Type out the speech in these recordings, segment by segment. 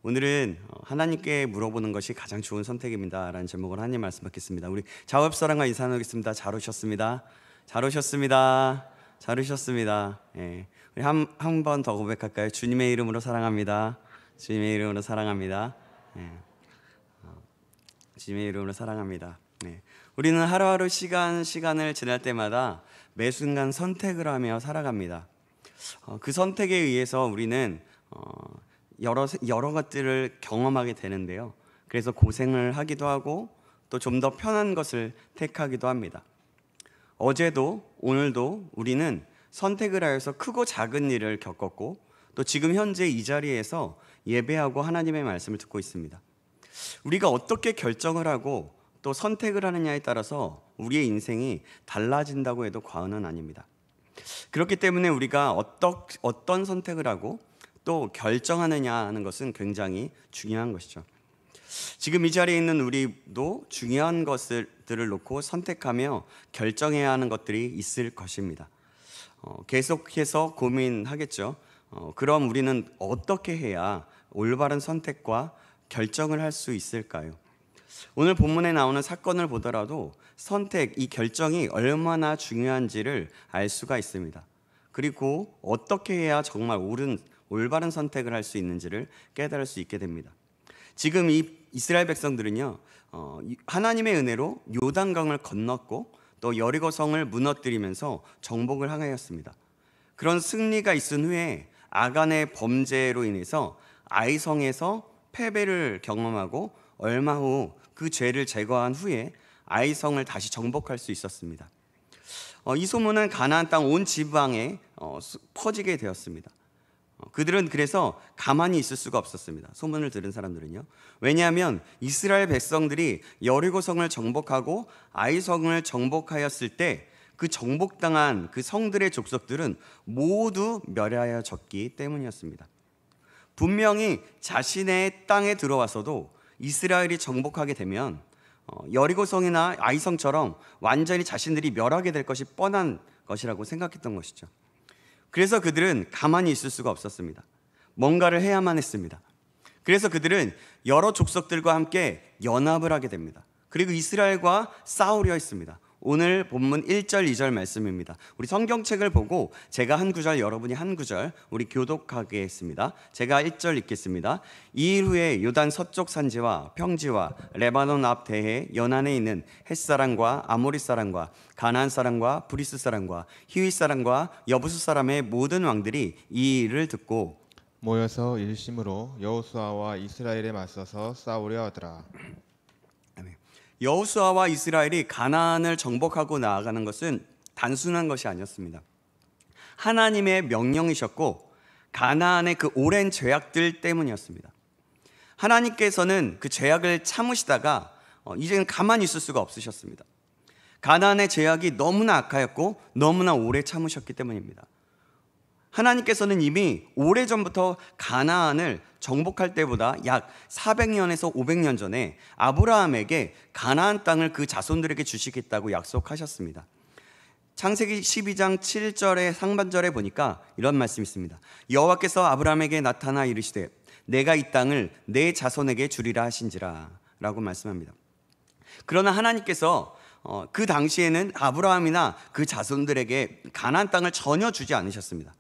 오늘은 하나님께 물어보는 것이 가장 좋은 선택입니다 라는 제목으로 하나님 말씀 받겠습니다. 우리 좌우옆사람과 인사 나누겠습니다. 잘 오셨습니다. 잘 오셨습니다. 잘 오셨습니다. 예. 우리 한 번 더 고백할까요? 주님의 이름으로 사랑합니다. 주님의 이름으로 사랑합니다. 예. 주님의 이름으로 사랑합니다. 네. 우리는 하루하루 시간을 지날 때마다 매 순간 선택을 하며 살아갑니다. 그 선택에 의해서 우리는 여러 것들을 경험하게 되는데요. 그래서 고생을 하기도 하고 또 좀 더 편한 것을 택하기도 합니다. 어제도 오늘도 우리는 선택을 하여서 크고 작은 일을 겪었고 또 지금 현재 이 자리에서 예배하고 하나님의 말씀을 듣고 있습니다. 우리가 어떻게 결정을 하고 또 선택을 하느냐에 따라서 우리의 인생이 달라진다고 해도 과언은 아닙니다. 그렇기 때문에 우리가 어떤 선택을 하고 또 결정하느냐 하는 것은 굉장히 중요한 것이죠. 지금 이 자리에 있는 우리도 중요한 것들을 놓고 선택하며 결정해야 하는 것들이 있을 것입니다. 계속해서 고민하겠죠. 그럼 우리는 어떻게 해야 올바른 선택과 결정을 할 수 있을까요? 오늘 본문에 나오는 사건을 보더라도 선택, 이 결정이 얼마나 중요한지를 알 수가 있습니다. 그리고 어떻게 해야 정말 올바른 선택을 할 수 있는지를 깨달을 수 있게 됩니다. 지금 이 이스라엘 백성들은요, 하나님의 은혜로 요단강을 건넜고 또 여리고성을 무너뜨리면서 정복을 하였습니다. 그런 승리가 있은 후에 아간의 범죄로 인해서 아이성에서 패배를 경험하고 얼마 후 그 죄를 제거한 후에 아이성을 다시 정복할 수 있었습니다. 이 소문은 가나안 땅 온 지방에 퍼지게 되었습니다. 그들은 그래서 가만히 있을 수가 없었습니다. 소문을 들은 사람들은요. 왜냐하면 이스라엘 백성들이 여리고성을 정복하고 아이성을 정복하였을 때 그 정복당한 그 성들의 족속들은 모두 멸하여졌기 때문이었습니다. 분명히 자신의 땅에 들어와서도 이스라엘이 정복하게 되면 여리고성이나 아이성처럼 완전히 자신들이 멸하게 될 것이 뻔한 것이라고 생각했던 것이죠. 그래서 그들은 가만히 있을 수가 없었습니다. 뭔가를 해야만 했습니다. 그래서 그들은 여러 족속들과 함께 연합을 하게 됩니다. 그리고 이스라엘과 싸우려 했습니다. 오늘 본문 1절, 2절 말씀입니다. 우리 성경책을 보고 제가 한 구절, 여러분이 한 구절 우리 교독하게 했습니다. 제가 1절 읽겠습니다. 이 일 후에 요단 서쪽 산지와 평지와 레바논 앞 대해 연안에 있는 헷사람과 아모리 사람과 가나안 사람과 브리스 사람과 히윗 사람과 여부스 사람의 모든 왕들이 이 일을 듣고 모여서 일심으로 여호수아와 이스라엘에 맞서서 싸우려 하더라. 여호수아와 이스라엘이 가나안을 정복하고 나아가는 것은 단순한 것이 아니었습니다. 하나님의 명령이셨고 가나안의 그 오랜 죄악들 때문이었습니다. 하나님께서는 그 죄악을 참으시다가 이제는 가만히 있을 수가 없으셨습니다. 가나안의 죄악이 너무나 악하였고 너무나 오래 참으셨기 때문입니다. 하나님께서는 이미 오래전부터 가나안을 정복할 때보다 약 400년에서 500년 전에 아브라함에게 가나안 땅을 그 자손들에게 주시겠다고 약속하셨습니다. 창세기 12장 7절의 상반절에 보니까 이런 말씀이 있습니다. 여호와께서 아브라함에게 나타나 이르시되 내가 이 땅을 내 자손에게 주리라 하신지라 라고 말씀합니다. 그러나 하나님께서 그 당시에는 아브라함이나 그 자손들에게 가나안 땅을 전혀 주지 않으셨습니다.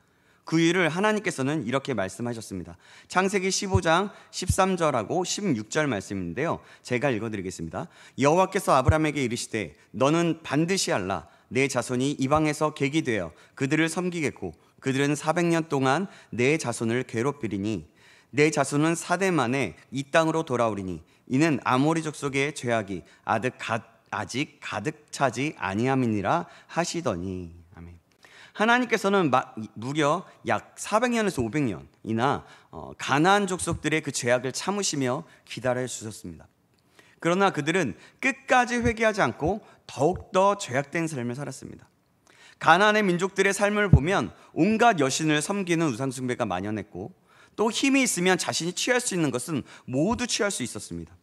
그 이유를 하나님께서는 이렇게 말씀하셨습니다. 창세기 15장 13절하고 16절 말씀인데요, 제가 읽어드리겠습니다. 여호와께서 아브라함에게 이르시되 너는 반드시 알라. 내 자손이 이방에서 객이 되어 그들을 섬기겠고 그들은 400년 동안 내 자손을 괴롭히리니 내 자손은 4대 만에 이 땅으로 돌아오리니 이는 아모리 족속의 죄악이 아직 가득 차지 아니함이니라 하시더니. 아멘. 하나님께서는 무려 약 400년에서 500년이나 가나안 족속들의 그 죄악을 참으시며 기다려 주셨습니다. 그러나 그들은 끝까지 회개하지 않고 더욱더 죄악된 삶을 살았습니다. 가나안의 민족들의 삶을 보면 온갖 여신을 섬기는 우상숭배가 만연했고 또 힘이 있으면 자신이 취할 수 있는 것은 모두 취할 수 있었습니다.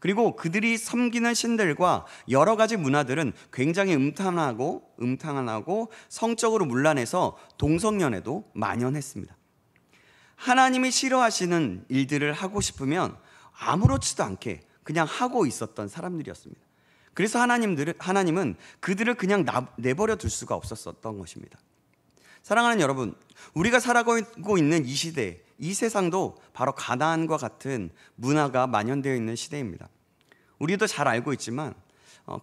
그리고 그들이 섬기는 신들과 여러 가지 문화들은 굉장히 음탕하고 성적으로 문란해서 동성연애도 만연했습니다. 하나님이 싫어하시는 일들을 하고 싶으면 아무렇지도 않게 그냥 하고 있었던 사람들이었습니다. 그래서 하나님은 그들을 그냥 내버려 둘 수가 없었던 것입니다. 사랑하는 여러분, 우리가 살아가고 있는 이 시대, 이 세상도 바로 가나안과 같은 문화가 만연되어 있는 시대입니다. 우리도 잘 알고 있지만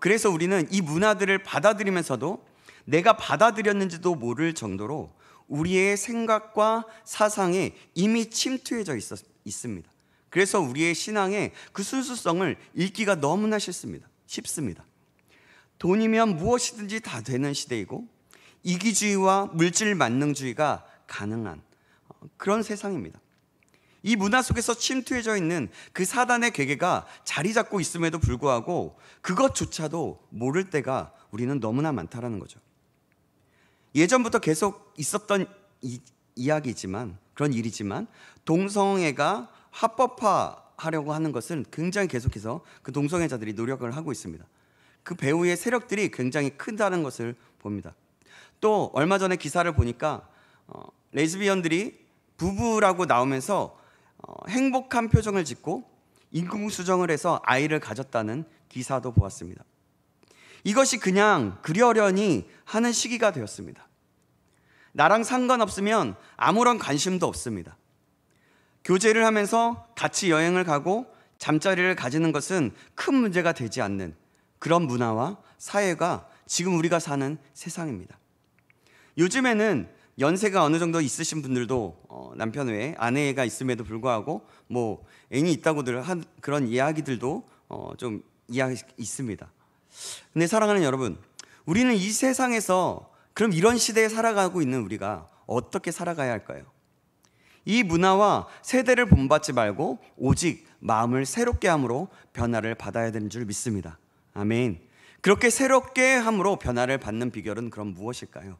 그래서 우리는 이 문화들을 받아들이면서도 내가 받아들였는지도 모를 정도로 우리의 생각과 사상에 이미 침투해져 있습니다. 그래서 우리의 신앙의 그 순수성을 읽기가 너무나 쉽습니다. 돈이면 무엇이든지 다 되는 시대이고 이기주의와 물질 만능주의가 가능한 그런 세상입니다. 이 문화 속에서 침투해져 있는 그 사단의 괴계가 자리 잡고 있음에도 불구하고 그것조차도 모를 때가 우리는 너무나 많다라는 거죠. 예전부터 계속 있었던 이야기지만, 그런 일이지만 동성애가 합법화하려고 하는 것은 굉장히 계속해서 그 동성애자들이 노력을 하고 있습니다. 그 배후의 세력들이 굉장히 크다는 것을 봅니다. 또 얼마 전에 기사를 보니까 레즈비언들이 부부라고 나오면서 행복한 표정을 짓고 인공수정을 해서 아이를 가졌다는 기사도 보았습니다. 이것이 그냥 그러려니 하는 시기가 되었습니다. 나랑 상관없으면 아무런 관심도 없습니다. 교제를 하면서 같이 여행을 가고 잠자리를 가지는 것은 큰 문제가 되지 않는 그런 문화와 사회가 지금 우리가 사는 세상입니다. 요즘에는 연세가 어느 정도 있으신 분들도 남편 외에 아내가 있음에도 불구하고 뭐 애인이 있다고들 한 그런 이야기들도 좀 이야기 있습니다. 근데 사랑하는 여러분, 우리는 이 세상에서 그럼 이런 시대에 살아가고 있는 우리가 어떻게 살아가야 할까요? 이 문화와 세대를 본받지 말고 오직 마음을 새롭게 함으로 변화를 받아야 되는 줄 믿습니다. 아멘. 그렇게 새롭게 함으로 변화를 받는 비결은 그럼 무엇일까요?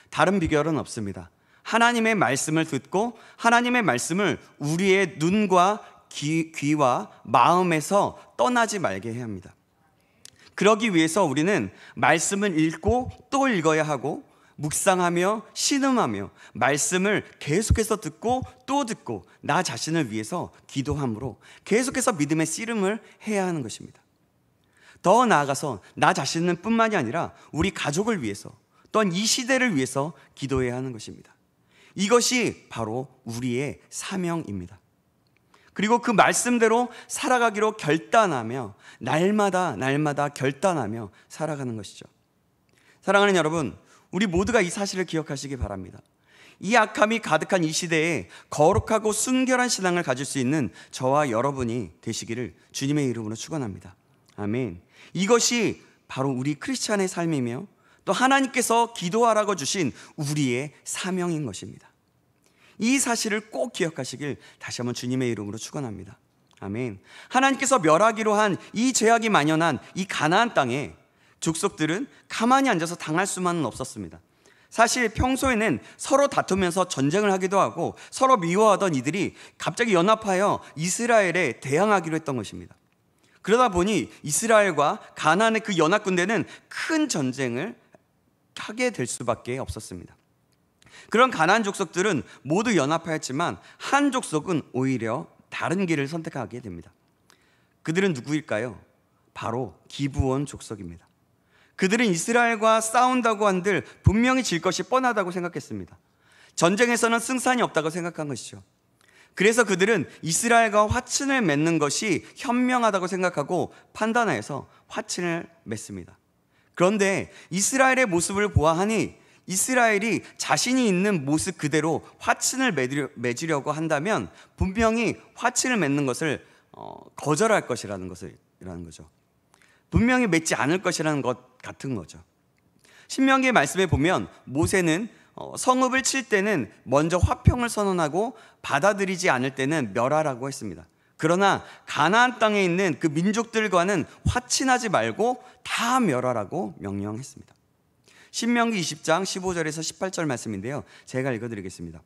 다른 비결은 없습니다. 하나님의 말씀을 듣고 하나님의 말씀을 우리의 눈과 귀와 마음에서 떠나지 말게 해야 합니다. 그러기 위해서 우리는 말씀을 읽고 또 읽어야 하고 묵상하며 신음하며 말씀을 계속해서 듣고 또 듣고 나 자신을 위해서 기도함으로 계속해서 믿음의 씨름을 해야 하는 것입니다. 더 나아가서 나 자신은 뿐만이 아니라 우리 가족을 위해서 또한 이 시대를 위해서 기도해야 하는 것입니다. 이것이 바로 우리의 사명입니다. 그리고 그 말씀대로 살아가기로 결단하며 날마다 결단하며 살아가는 것이죠. 사랑하는 여러분, 우리 모두가 이 사실을 기억하시기 바랍니다. 이 악함이 가득한 이 시대에 거룩하고 순결한 신앙을 가질 수 있는 저와 여러분이 되시기를 주님의 이름으로 축원합니다. 아멘. 이것이 바로 우리 크리스찬의 삶이며 또 하나님께서 기도하라고 주신 우리의 사명인 것입니다. 이 사실을 꼭 기억하시길 다시 한번 주님의 이름으로 축원합니다. 아멘. 하나님께서 멸하기로 한 이 죄악이 만연한 이 가나안 땅에 족속들은 가만히 앉아서 당할 수만은 없었습니다. 사실 평소에는 서로 다투면서 전쟁을 하기도 하고 서로 미워하던 이들이 갑자기 연합하여 이스라엘에 대항하기로 했던 것입니다. 그러다 보니 이스라엘과 가나안의 그 연합군대는 큰 전쟁을 하게 될 수밖에 없었습니다. 그런 가나안 족속들은 모두 연합하였지만 한 족속은 오히려 다른 길을 선택하게 됩니다. 그들은 누구일까요? 바로 기브온 족속입니다. 그들은 이스라엘과 싸운다고 한들 분명히 질 것이 뻔하다고 생각했습니다. 전쟁에서는 승산이 없다고 생각한 것이죠. 그래서 그들은 이스라엘과 화친을 맺는 것이 현명하다고 생각하고 판단하여서 화친을 맺습니다. 그런데 이스라엘의 모습을 보아하니 이스라엘이 자신이 있는 모습 그대로 화친을 맺으려고 한다면 분명히 화친을 맺는 것을 거절할 것이라는 거죠. 분명히 맺지 않을 것이라는 것 같은 거죠. 신명기의 말씀에 보면 모세는 성읍을 칠 때는 먼저 화평을 선언하고 받아들이지 않을 때는 멸하라고 했습니다. 그러나 가나안 땅에 있는 그 민족들과는 화친하지 말고 다 멸하라고 명령했습니다. 신명기 20장 15절에서 18절 말씀인데요, 제가 읽어드리겠습니다.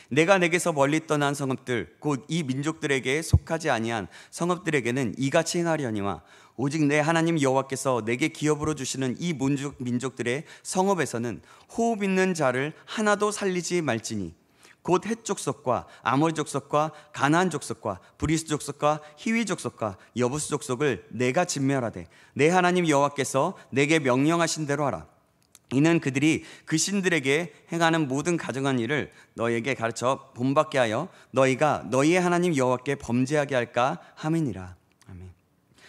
내가 내게서 멀리 떠난 성읍들 곧 이 민족들에게 속하지 아니한 성읍들에게는 이같이 행하려니와 오직 내 하나님 여호와께서 내게 기업으로 주시는 이 민족들의 성읍에서는 호흡 있는 자를 하나도 살리지 말지니 곧 헷 족속과 아모리 족속과 가나안 족속과 브리스 족속과 히위 족속과 여부스 족속을 내가 진멸하되 내 하나님 여호와께서 내게 명령하신 대로 하라. 이는 그들이 그 신들에게 행하는 모든 가증한 일을 너희에게 가르쳐 본받게 하여 너희가 너희의 하나님 여호와께 범죄하게 할까 함이니라. 아멘.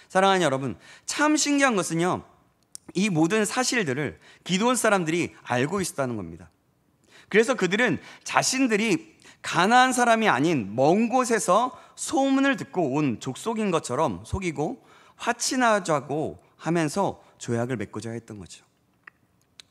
사랑하는 여러분, 참 신기한 것은요, 이 모든 사실들을 기드온 사람들이 알고 있었다는 겁니다. 그래서 그들은 자신들이 가나안 사람이 아닌 먼 곳에서 소문을 듣고 온 족속인 것처럼 속이고 화친하자고 하면서 조약을 맺고자 했던 거죠.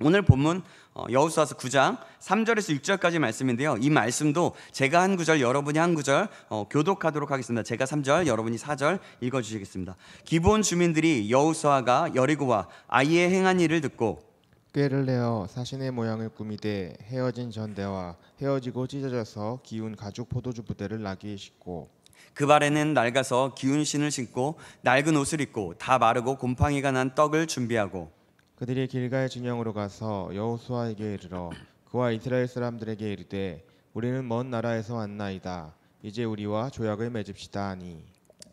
오늘 본문 여호수아서 9장 3절에서 6절까지 말씀인데요, 이 말씀도 제가 한 구절 여러분이 한 구절 교독하도록 하겠습니다. 제가 3절 여러분이 4절 읽어주시겠습니다. 기브온 주민들이 여호수아가 여리고와 아이의 행한 일을 듣고 꾀를 내어 사신의 모양을 꾸미되 헤어진 전대와 헤어지고 찢어져서 기운 가죽 포도주 부대를 나귀에 싣고 그 발에는 낡아서 기운 신을 신고 낡은 옷을 입고 다 마르고 곰팡이가 난 떡을 준비하고 그들이 길가의 진영으로 가서 여호수아에게 이르러 그와 이스라엘 사람들에게 이르되 우리는 먼 나라에서 왔나이다. 이제 우리와 조약을 맺읍시다 하니.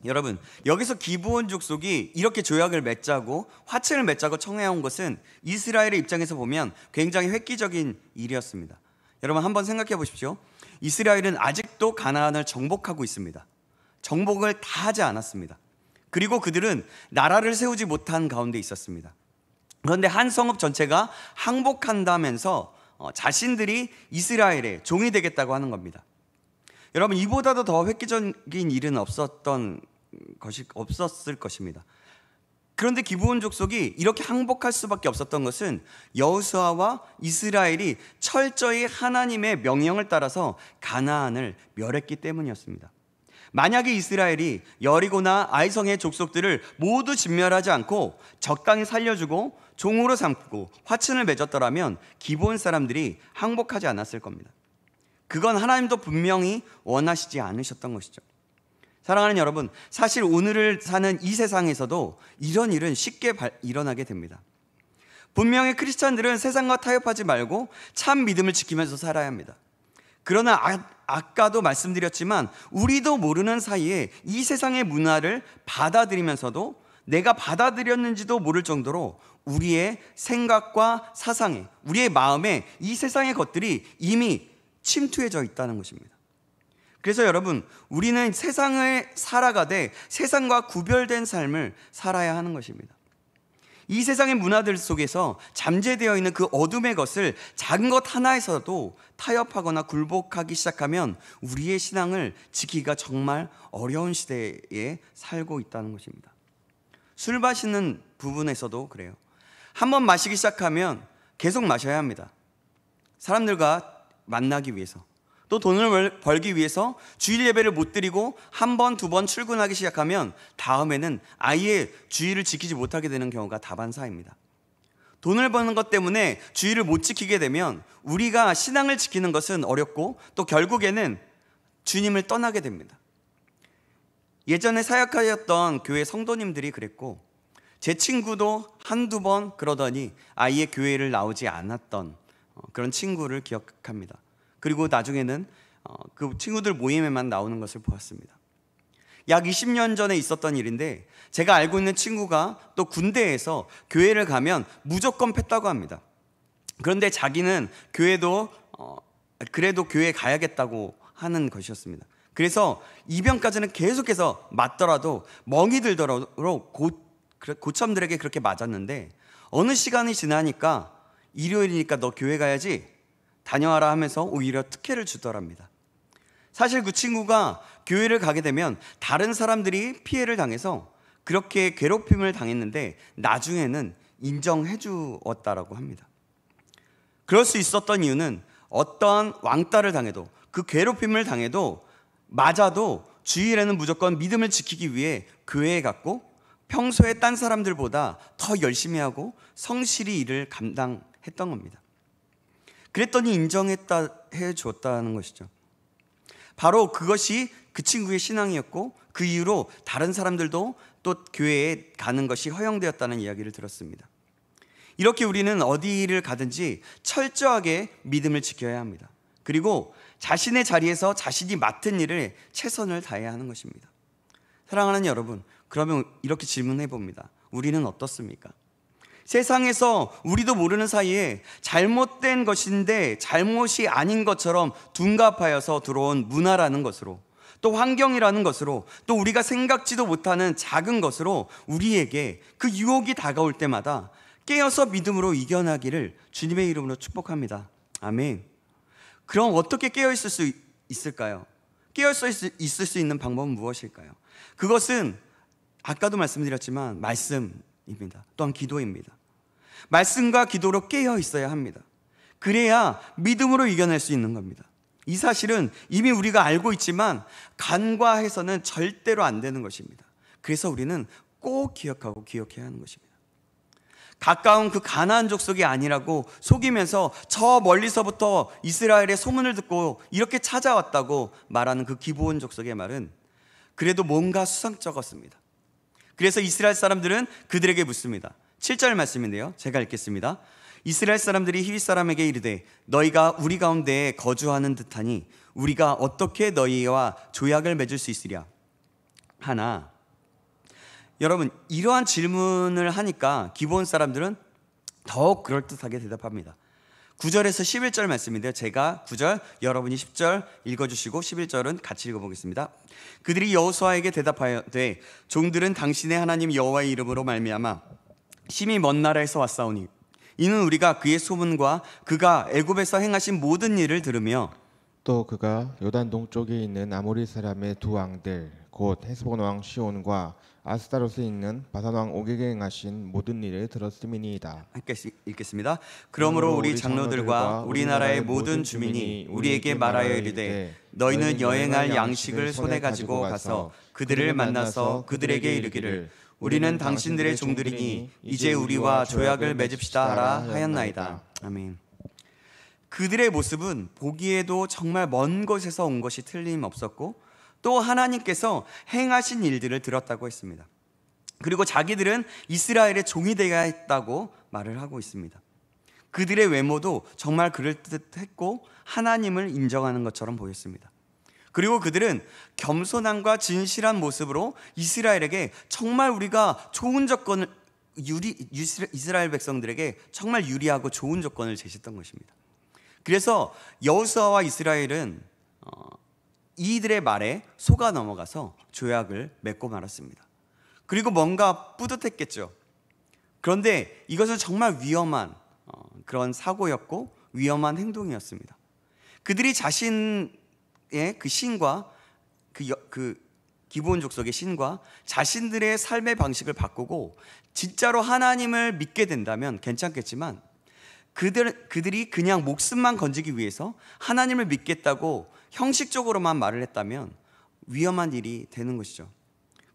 여러분, 여기서 기브온 족속이 이렇게 조약을 맺자고 화친을 맺자고 청해온 것은 이스라엘의 입장에서 보면 굉장히 획기적인 일이었습니다. 여러분 한번 생각해 보십시오. 이스라엘은 아직도 가나안을 정복하고 있습니다. 정복을 다 하지 않았습니다. 그리고 그들은 나라를 세우지 못한 가운데 있었습니다. 그런데 한 성읍 전체가 항복한다면서 자신들이 이스라엘의 종이 되겠다고 하는 겁니다. 여러분, 이보다도 더 획기적인 일은 없었을 것입니다. 그런데 기브온 족속이 이렇게 항복할 수밖에 없었던 것은 여호수아와 이스라엘이 철저히 하나님의 명령을 따라서 가나안을 멸했기 때문이었습니다. 만약에 이스라엘이 여리고나 아이성의 족속들을 모두 진멸하지 않고 적당히 살려주고 종으로 삼고 화친을 맺었더라면 기브온 사람들이 항복하지 않았을 겁니다. 그건 하나님도 분명히 원하시지 않으셨던 것이죠. 사랑하는 여러분, 사실 오늘을 사는 이 세상에서도 이런 일은 쉽게 일어나게 됩니다. 분명히 크리스찬들은 세상과 타협하지 말고 참 믿음을 지키면서 살아야 합니다. 그러나 아까도 말씀드렸지만 우리도 모르는 사이에 이 세상의 문화를 받아들이면서도 내가 받아들였는지도 모를 정도로 우리의 생각과 사상에, 우리의 마음에 이 세상의 것들이 이미 침투해져 있다는 것입니다. 그래서 여러분, 우리는 세상을 살아가되 세상과 구별된 삶을 살아야 하는 것입니다. 이 세상의 문화들 속에서 잠재되어 있는 그 어둠의 것을 작은 것 하나에서도 타협하거나 굴복하기 시작하면 우리의 신앙을 지키기가 정말 어려운 시대에 살고 있다는 것입니다. 술 마시는 부분에서도 그래요. 한번 마시기 시작하면 계속 마셔야 합니다. 사람들과 만나기 위해서, 또 돈을 벌기 위해서 주일 예배를 못 드리고 한 번, 두 번 출근하기 시작하면 다음에는 아예 주일을 지키지 못하게 되는 경우가 다반사입니다. 돈을 버는 것 때문에 주일을 못 지키게 되면 우리가 신앙을 지키는 것은 어렵고 또 결국에는 주님을 떠나게 됩니다. 예전에 사역하였던 교회 성도님들이 그랬고, 제 친구도 한두 번 그러더니 아예 교회를 나오지 않았던 그런 친구를 기억합니다. 그리고 나중에는 그 친구들 모임에만 나오는 것을 보았습니다. 약 20년 전에 있었던 일인데, 제가 알고 있는 친구가 또 군대에서 교회를 가면 무조건 팼다고 합니다. 그런데 자기는 그래도 교회 가야겠다고 하는 것이었습니다. 그래서 이병까지는 계속해서 맞더라도 멍이 들도록 고참들에게 그렇게 맞았는데, 어느 시간이 지나니까 일요일이니까 너 교회 가야지 다녀와라 하면서 오히려 특혜를 주더랍니다. 사실 그 친구가 교회를 가게 되면 다른 사람들이 피해를 당해서 그렇게 괴롭힘을 당했는데 나중에는 인정해 주었다라고 합니다. 그럴 수 있었던 이유는 어떠한 왕따를 당해도, 그 괴롭힘을 당해도, 맞아도 주일에는 무조건 믿음을 지키기 위해 교회에 갔고 평소에 딴 사람들보다 더 열심히 하고 성실히 일을 감당했던 겁니다. 그랬더니 해 줬다는 것이죠. 바로 그것이 그 친구의 신앙이었고, 그 이후로 다른 사람들도 또 교회에 가는 것이 허용되었다는 이야기를 들었습니다. 이렇게 우리는 어디를 가든지 철저하게 믿음을 지켜야 합니다. 그리고 자신의 자리에서 자신이 맡은 일을 최선을 다해야 하는 것입니다. 사랑하는 여러분, 그러면 이렇게 질문해 봅니다. 우리는 어떻습니까? 세상에서 우리도 모르는 사이에 잘못된 것인데 잘못이 아닌 것처럼 둔갑하여서 들어온 문화라는 것으로, 또 환경이라는 것으로, 또 우리가 생각지도 못하는 작은 것으로 우리에게 그 유혹이 다가올 때마다 깨어서 믿음으로 이겨나기를 주님의 이름으로 축복합니다. 아멘. 그럼 어떻게 깨어있을 수 있을까요? 깨어있을 수 있는 방법은 무엇일까요? 그것은 아까도 말씀드렸지만 말씀입니다. 또한 기도입니다. 말씀과 기도로 깨어 있어야 합니다. 그래야 믿음으로 이겨낼 수 있는 겁니다. 이 사실은 이미 우리가 알고 있지만 간과해서는 절대로 안 되는 것입니다. 그래서 우리는 꼭 기억하고 기억해야 하는 것입니다. 가까운 그 가나안 족속이 아니라고 속이면서 저 멀리서부터 이스라엘의 소문을 듣고 이렇게 찾아왔다고 말하는 그 기브온 족속의 말은 그래도 뭔가 수상쩍었습니다. 그래서 이스라엘 사람들은 그들에게 묻습니다. 7절 말씀인데요, 제가 읽겠습니다. 이스라엘 사람들이 히윗 사람에게 이르되 너희가 우리 가운데에 거주하는 듯하니 우리가 어떻게 너희와 조약을 맺을 수 있으랴 하나. 여러분, 이러한 질문을 하니까 기브온 사람들은 더욱 그럴듯하게 대답합니다. 9절에서 11절 말씀인데요, 제가 9절, 여러분이 10절 읽어주시고 11절은 같이 읽어보겠습니다. 그들이 여호수아에게 대답하되 종들은 당신의 하나님 여호와의 이름으로 말미암아 심히 먼 나라에서 왔사오니 이는 우리가 그의 소문과 그가 애굽에서 행하신 모든 일을 들으며 또 그가 요단 동쪽에 있는 아모리 사람의 두 왕들 곧 헤스본 왕 시온과 아스타롯에 있는 바산 왕 옥에게 행하신 모든 일을 들었음이니이다. 함께 읽겠습니다. 그러므로 우리 장로들과 우리나라의 모든 주민이 우리에게 말하여 이르되 너희는 여행할 양식을 손에 가지고 가서 그들을 만나서 그들에게 이르기를 우리는 당신들의 종들이니 이제 우리와 조약을 맺읍시다 하라 하였나이다. 아멘. 그들의 모습은 보기에도 정말 먼 곳에서 온 것이 틀림없었고 또 하나님께서 행하신 일들을 들었다고 했습니다. 그리고 자기들은 이스라엘의 종이 되어야 했다고 말을 하고 있습니다. 그들의 외모도 정말 그럴듯했고 하나님을 인정하는 것처럼 보였습니다. 그리고 그들은 겸손함과 진실한 모습으로 이스라엘에게 정말 우리가 좋은 조건을 이스라엘 백성들에게 정말 유리하고 좋은 조건을 제시했던 것입니다. 그래서 여호수아와 이스라엘은 이들의 말에 속아 넘어가서 조약을 맺고 말았습니다. 그리고 뭔가 뿌듯했겠죠. 그런데 이것은 정말 위험한 그런 사고였고 위험한 행동이었습니다. 그들이 자신의 그 신과 그 기브온 족속의 신과 자신들의 삶의 방식을 바꾸고 진짜로 하나님을 믿게 된다면 괜찮겠지만 그들이 그냥 목숨만 건지기 위해서 하나님을 믿겠다고 형식적으로만 말을 했다면 위험한 일이 되는 것이죠.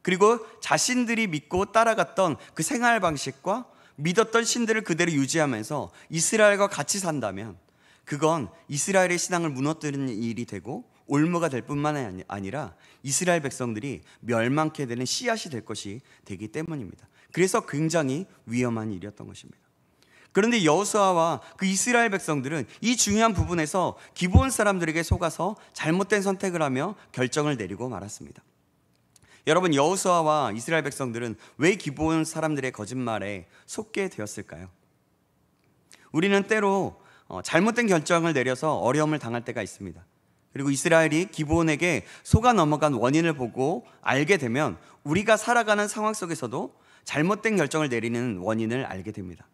그리고 자신들이 믿고 따라갔던 그 생활 방식과 믿었던 신들을 그대로 유지하면서 이스라엘과 같이 산다면 그건 이스라엘의 신앙을 무너뜨리는 일이 되고 올무가 될 뿐만 아니라 이스라엘 백성들이 멸망케 되는 씨앗이 될 것이 되기 때문입니다. 그래서 굉장히 위험한 일이었던 것입니다. 그런데 여호수아와 그 이스라엘 백성들은 이 중요한 부분에서 기브온 사람들에게 속아서 잘못된 선택을 하며 결정을 내리고 말았습니다. 여러분, 여호수아와 이스라엘 백성들은 왜 기브온 사람들의 거짓말에 속게 되었을까요? 우리는 때로 잘못된 결정을 내려서 어려움을 당할 때가 있습니다. 그리고 이스라엘이 기브온에게 속아 넘어간 원인을 보고 알게 되면 우리가 살아가는 상황 속에서도 잘못된 결정을 내리는 원인을 알게 됩니다.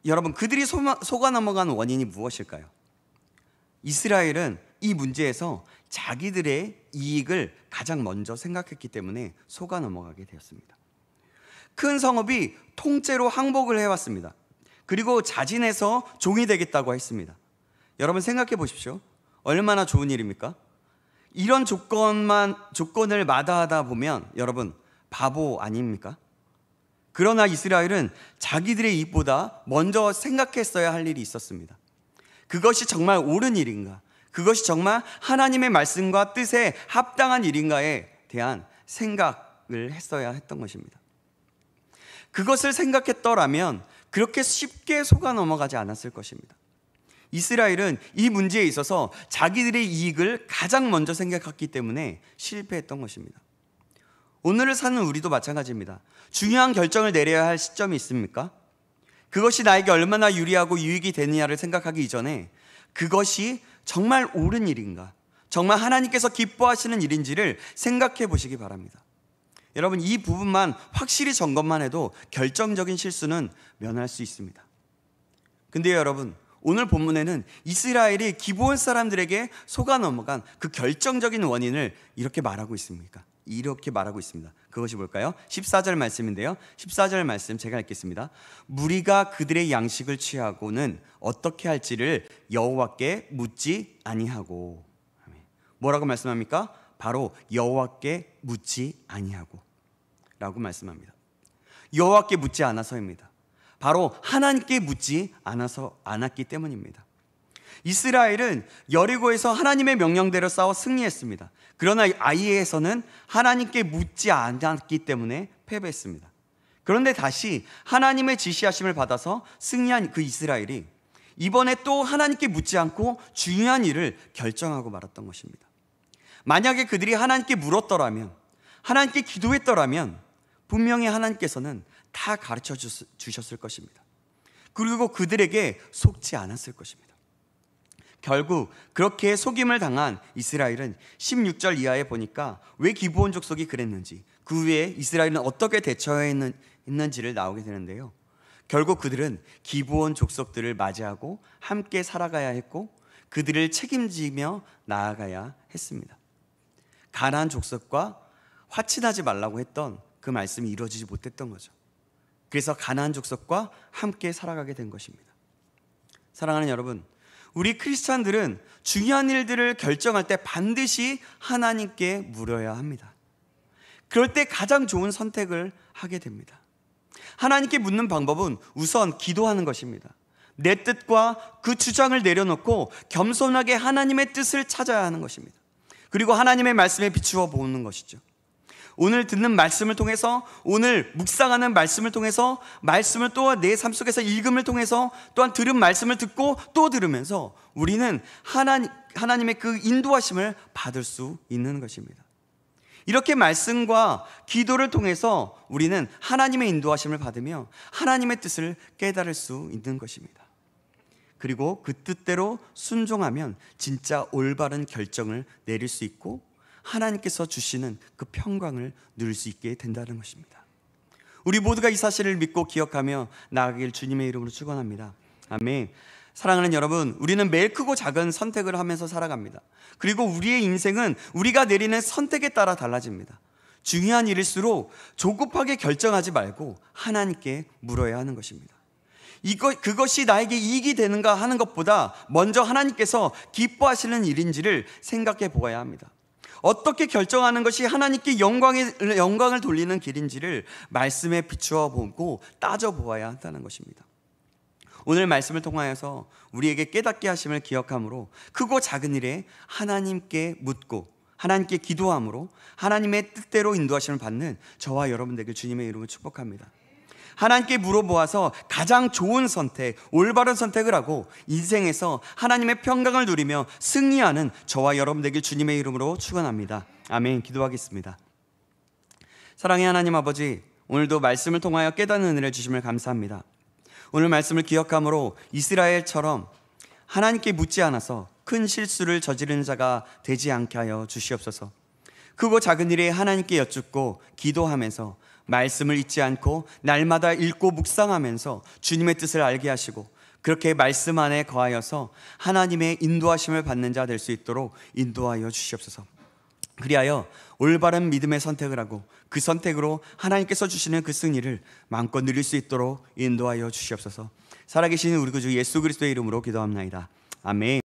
여러분, 그들이 속아 넘어간 원인이 무엇일까요? 이스라엘은 이 문제에서 자기들의 이익을 가장 먼저 생각했기 때문에 속아 넘어가게 되었습니다. 큰 성읍이 통째로 항복을 해왔습니다. 그리고 자진해서 종이 되겠다고 했습니다. 여러분 생각해 보십시오. 얼마나 좋은 일입니까? 이런 조건을 마다하다 보면 여러분 바보 아닙니까? 그러나 이스라엘은 자기들의 이익보다 먼저 생각했어야 할 일이 있었습니다. 그것이 정말 옳은 일인가? 그것이 정말 하나님의 말씀과 뜻에 합당한 일인가에 대한 생각을 했어야 했던 것입니다. 그것을 생각했더라면 그렇게 쉽게 속아 넘어가지 않았을 것입니다. 이스라엘은 이 문제에 있어서 자기들의 이익을 가장 먼저 생각했기 때문에 실패했던 것입니다. 오늘을 사는 우리도 마찬가지입니다. 중요한 결정을 내려야 할 시점이 있습니까? 그것이 나에게 얼마나 유리하고 유익이 되느냐를 생각하기 이전에 그것이 정말 옳은 일인가, 정말 하나님께서 기뻐하시는 일인지를 생각해 보시기 바랍니다. 여러분, 이 부분만 확실히 점검만 해도 결정적인 실수는 면할 수 있습니다. 근데 여러분, 오늘 본문에는 이스라엘이 기브온 사람들에게 속아 넘어간 그 결정적인 원인을 이렇게 말하고 있습니다. 그것이 뭘까요? 14절 말씀인데요. 14절 말씀 제가 읽겠습니다. 무리가 그들의 양식을 취하고는 어떻게 할지를 여호와께 묻지 아니하고. 뭐라고 말씀합니까? 바로 여호와께 묻지 아니하고 라고 말씀합니다. 여호와께 묻지 않아서입니다. 바로 하나님께 묻지 않았기 때문입니다. 이스라엘은 여리고에서 하나님의 명령대로 싸워 승리했습니다. 그러나 아이에서는 하나님께 묻지 않았기 때문에 패배했습니다. 그런데 다시 하나님의 지시하심을 받아서 승리한 그 이스라엘이 이번에 또 하나님께 묻지 않고 중요한 일을 결정하고 말았던 것입니다. 만약에 그들이 하나님께 물었더라면, 하나님께 기도했더라면 분명히 하나님께서는 다 가르쳐 주셨을 것입니다. 그리고 그들에게 속지 않았을 것입니다. 결국 그렇게 속임을 당한 이스라엘은 16절 이하에 보니까 왜 기브온 족속이 그랬는지, 그 후에 이스라엘은 어떻게 대처했는지를 나오게 되는데요. 결국 그들은 기브온 족속들을 맞이하고 함께 살아가야 했고 그들을 책임지며 나아가야 했습니다. 가나안 족속과 화친하지 말라고 했던 그 말씀이 이루어지지 못했던 거죠. 그래서 가나안 족속과 함께 살아가게 된 것입니다. 사랑하는 여러분, 우리 크리스찬들은 중요한 일들을 결정할 때 반드시 하나님께 물어야 합니다. 그럴 때 가장 좋은 선택을 하게 됩니다. 하나님께 묻는 방법은 우선 기도하는 것입니다. 내 뜻과 그 주장을 내려놓고 겸손하게 하나님의 뜻을 찾아야 하는 것입니다. 그리고 하나님의 말씀에 비추어 보는 것이죠. 오늘 듣는 말씀을 통해서, 오늘 묵상하는 말씀을 통해서, 말씀을 또 내 삶 속에서 읽음을 통해서, 또한 들은 말씀을 듣고 또 들으면서 우리는 하나님의 그 인도하심을 받을 수 있는 것입니다. 이렇게 말씀과 기도를 통해서 우리는 하나님의 인도하심을 받으며 하나님의 뜻을 깨달을 수 있는 것입니다. 그리고 그 뜻대로 순종하면 진짜 올바른 결정을 내릴 수 있고 하나님께서 주시는 그 평강을 누릴 수 있게 된다는 것입니다. 우리 모두가 이 사실을 믿고 기억하며 나아가길 주님의 이름으로 축원합니다. 아멘. 사랑하는 여러분, 우리는 매일 크고 작은 선택을 하면서 살아갑니다. 그리고 우리의 인생은 우리가 내리는 선택에 따라 달라집니다. 중요한 일일수록 조급하게 결정하지 말고 하나님께 물어야 하는 것입니다. 그것이 나에게 이익이 되는가 하는 것보다 먼저 하나님께서 기뻐하시는 일인지를 생각해 보아야 합니다. 어떻게 결정하는 것이 하나님께 영광을 돌리는 길인지를 말씀에 비추어 보고 따져보아야 한다는 것입니다. 오늘 말씀을 통하여서 우리에게 깨닫게 하심을 기억함으로 크고 작은 일에 하나님께 묻고 하나님께 기도함으로 하나님의 뜻대로 인도하심을 받는 저와 여러분 되길 주님의 이름으로 축복합니다. 하나님께 물어보아서 가장 좋은 선택, 올바른 선택을 하고 인생에서 하나님의 평강을 누리며 승리하는 저와 여러분 되길 주님의 이름으로 축원합니다. 아멘. 기도하겠습니다. 사랑의 하나님 아버지, 오늘도 말씀을 통하여 깨닫는 은혜를 주심을 감사합니다. 오늘 말씀을 기억함으로 이스라엘처럼 하나님께 묻지 않아서 큰 실수를 저지르는 자가 되지 않게 하여 주시옵소서. 크고 작은 일에 하나님께 여쭙고 기도하면서 말씀을 잊지 않고 날마다 읽고 묵상하면서 주님의 뜻을 알게 하시고 그렇게 말씀 안에 거하여서 하나님의 인도하심을 받는 자 될 수 있도록 인도하여 주시옵소서. 그리하여 올바른 믿음의 선택을 하고 그 선택으로 하나님께서 주시는 그 승리를 마음껏 누릴 수 있도록 인도하여 주시옵소서. 살아계신 우리 구주 예수 그리스도의 이름으로 기도합나이다. 아멘.